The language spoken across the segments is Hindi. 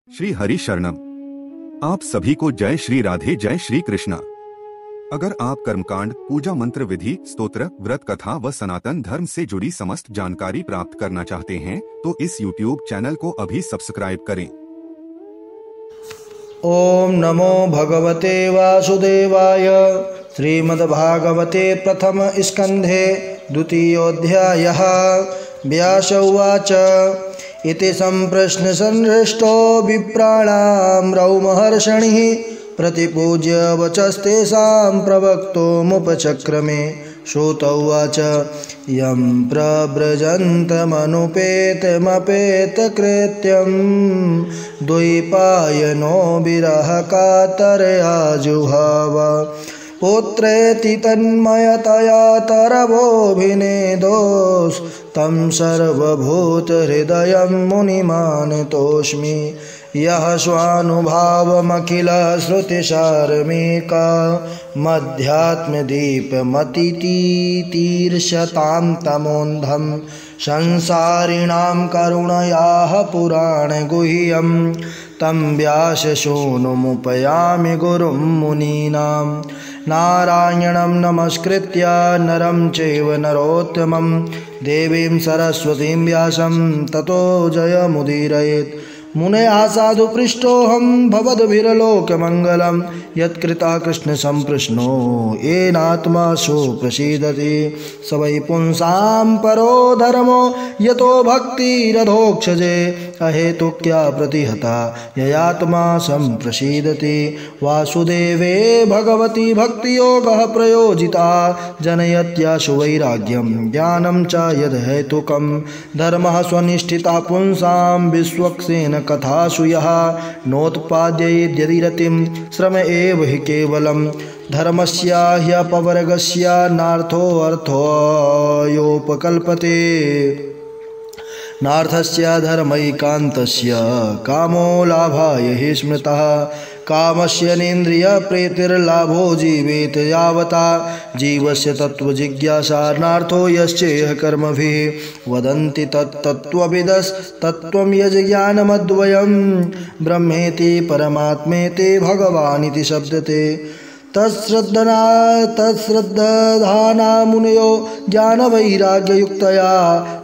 श्री हरि शरणम। आप सभी को जय श्री राधे, जय श्री कृष्णा। अगर आप कर्मकांड, पूजा मंत्र विधि, स्तोत्र, व्रत कथा व सनातन धर्म से जुड़ी समस्त जानकारी प्राप्त करना चाहते हैं तो इस YouTube चैनल को अभी सब्सक्राइब करें। ओम नमो भगवते वासुदेवाय। श्रीमद्भागवते प्रथम स्कंधे द्वितीयोऽध्यायः। व्यास उवाच इति सम्प्रश्न संहृष्टो विप्राणां रौमहर्षणिः प्रतिपूज्य वचस्तेषां प्रवक्तो मुपचक्रमे। श्रुत उवाच यं प्रव्रजन्तमनुपेतमपेतकृत्यं द्वैपायनो विरहकातरया जुहाव। पुत्रेति तन्मयतया तरवोऽभिनेदोस्तं सर्वभूतहृदयं मुनिमानतोऽस्मि। यः स्वानुभावमखिल श्रुतिसारमेका मध्यात्मदीपमतितीर्षतां तमोन्धं संसारिणां करुणयाः पुराणगुह्यं तं व्याससूनुमुपयामि गुरुं मुनीनां। नारायणं नमस्कृत्य नरं चैव नरोत्तमं देवीं सरस्वतीं व्यासं ततो जयमुदीरयेत्। मुनया साधु पृष्ठोऽहं भवद्भिर्लोकमङ्गलं यत्कृता कृष्ण संप्रश्नो येनात्मा सुप्रसीदति। स वै पुंसां परो धर्मो यतो भक्तिरधोक्षजे अहेतुक्या प्रतिहता ययात्मा संप्रसीदति। वासुदेवे भगवती भक्तियोगः प्रयोजिता जनयत्याशु वैराग्यं ज्ञानं च यदहेतुकं। धर्मः स्वनिष्ठिता पुंसां विश्वक्सेन कथासु यः नोत्पाद्येद्यदि रतिं श्रम एव हि केवलं। धर्मस्य ह्यपवर्गस्य नार्थोऽर्थोऽयोपकल्पते नार्थस्य धर्मैकान्तस्य कामो लाभाय हि स्मृतः। कामस्य नेन्द्रियप्रीतिर्लाभो जीवेत यावता जीवस्य तत्त्वजिज्ञासा नार्थो यश्चेह कर्मभिः। वदन्ति तत्तत्त्वविदस्तत्त्वं यज्ज्ञानमद्वयं ब्रह्मेति परमात्मेति भगवानिति शब्दते। तत्श्रद्धाना मुनयो ज्ञानवैराग्ययुक्तया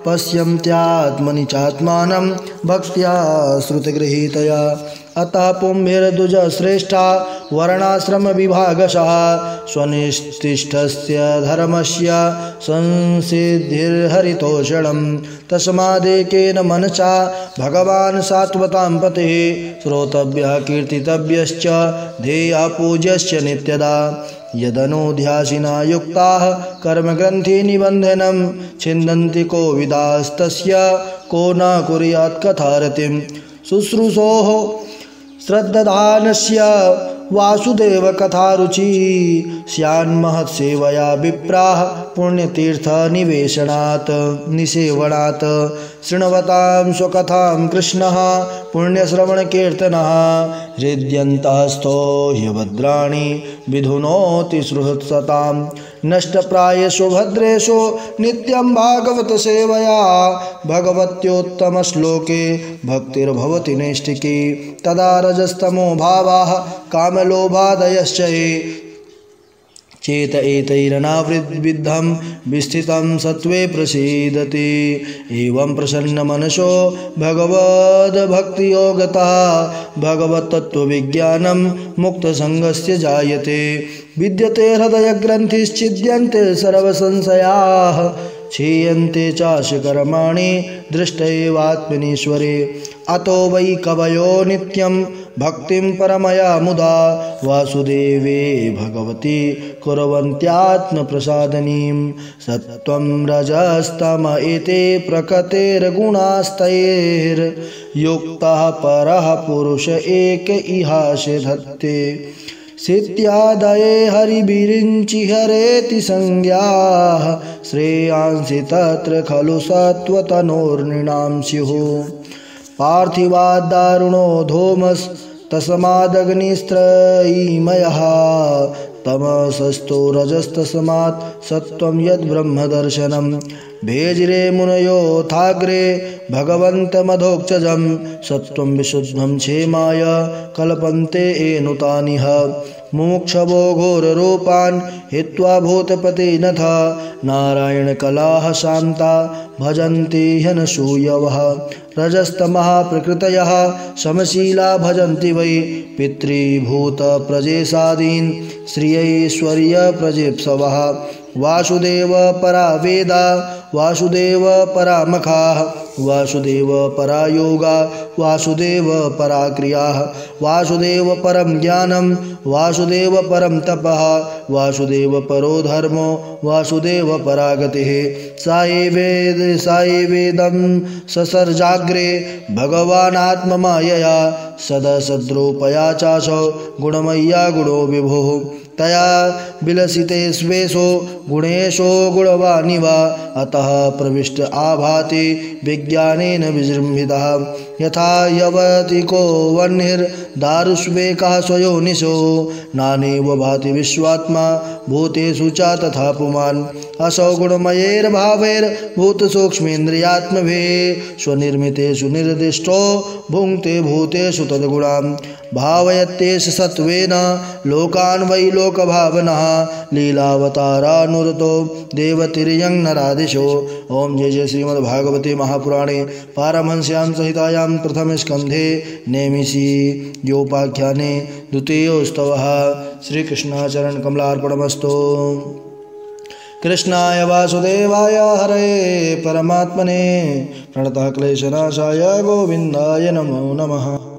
पश्यन्त्यात्मनि चात्मानं भक्त्या श्रुतिगृहीतया। अतः पुंभिर्द्विजश्रेष्ठा वर्णाश्रमविभागशः स्वनिष्ठस्य धर्मस्य संसिद्धिर्हरितोषणं। तस्मादेकेन मनसा भगवान् सात्वतां पतिः श्रोतव्यः कीर्तितव्यश्च ध्येयः पूज्यश्च नित्यदा। यदनुध्यासिना युक्ताः कर्मग्रन्थिनिबन्धनं छिन्दन्ति कोविदास्तस्य को न कुर्यात् कथारतिं। शुश्रूषोः श्रद्धानस्य वासुदेवकथारुचि स्यान्महत्सेवया विप्राः पुण्यतीर्थनिवेशनात् निसेवनात्। शृण्वतां स्वकथां कृष्णः पुण्यश्रवणकीर्तनः हृद्यन्तःस्थो ह्यभद्राणि विधुनोति सुहृत्सतां। नष्टप्रायेषु भद्रेषु नित्यं भागवत सेवया भगवत्योत्तमश्लोके भक्तिर्भवति नैष्ठिकी। तदा रजस्तमो भावाः कामलोभादयश्च चेत एतैरनावृद्विद्धं विस्थितं सत्त्वे प्रसीदति। एवं प्रसन्नमनसो भगवद्भक्तियोगतः भगवत्तत्त्वविज्ञानं मुक्तसङ्गस्य जायते। विद्यते हृदयग्रन्थिश्छिद्यन्ते सर्वसंशयाः क्षीयन्ते चास्य कर्माणि दृष्टैवात्मनीश्वरे। अतो वै कवयो नित्यं भक्तिं परमया मुदा वासुदेवे भगवती कुर्वन्त्यात्मप्रसादनीं। सत्त्वं रजस्तम एते प्रकृतेर्गुणास्तैर्युक्तः परः पुरुष एक इहासे धत्ते। सित्यादये हरिभिरिञ्चि हरेति संज्ञाः श्रेयांसि तत्र खलु सत्त्वतनोर्नृणां स्युः। पार्थिवाद्दारुणो धूमस्तस्मादग्निस्त्रयीमयः तमसस्तो रजस्तस्मात् सत्त्वं यद्ब्रह्मदर्शनं। भेजिरे मुनयोथाग्रे भगवन्तमधोक्षजं सत्त्वं विशुद्धं क्षेमाय कल्पन्ते एनुतानिह मुमुक्षवो घोररूपान् हित्वा भूतपतिनथ नारायणकलाः शान्ता भजन्ति ह्यनसूयवः रजस्तमः प्रकृतयः समशीला भजन्ति वै पितृभूतप्रजेशादीन् श्रियैश्वर्यप्रजेप्सवः वासुदेव परा वेदा वासुदेव परामखाः वासुदेव परा योगा वासुदेव परा क्रियाः वासुदेव परं ज्ञानं वासुदेव परं तपः वासुदेव परो धर्मो वासुदेव परा गतिः साई वेदं ससर्जाग्रे भगवानात्ममायया सदसद्रूपया चासौ गुणमय्या गुणो विभुः तया विलसिते स्वेशो गुणेशो गुणवानिव अतः प्रविष्ट आभाति विज्ञानेन विजृम्भितः यथा यवतिको वह्निर्दारुष्वेकः स्वयोनिशो नानेव भाति विश्वात्मा भूतेषु च तथा पुमान् असौ गुणमयैर्भावैर्भूतसूक्ष्मेन्द्रियात्मभिः स्वनिर्मितेषु निर्दिष्टो भुङ्क्ते भूतेषु तद्गुणान् भावयत्येष सत्त्वेन लोकान् वै लोकभावनः लीलावतारानुरतो देवतिर्यं नरादिशो। ओम जय जय श्रीमद्भागवते महापुराणे पारमहंस्यां संहितायां प्रथम स्कंधे नेमिषि योपाख्याने द्वितीयोस्तवः। श्रीकृष्णाचरण कमलार्पणमस्तु। कृष्णाय वासुदेवाय हरये परमात्मने प्रणतः क्लेशनाशाय गोविन्दाय नमो नमः।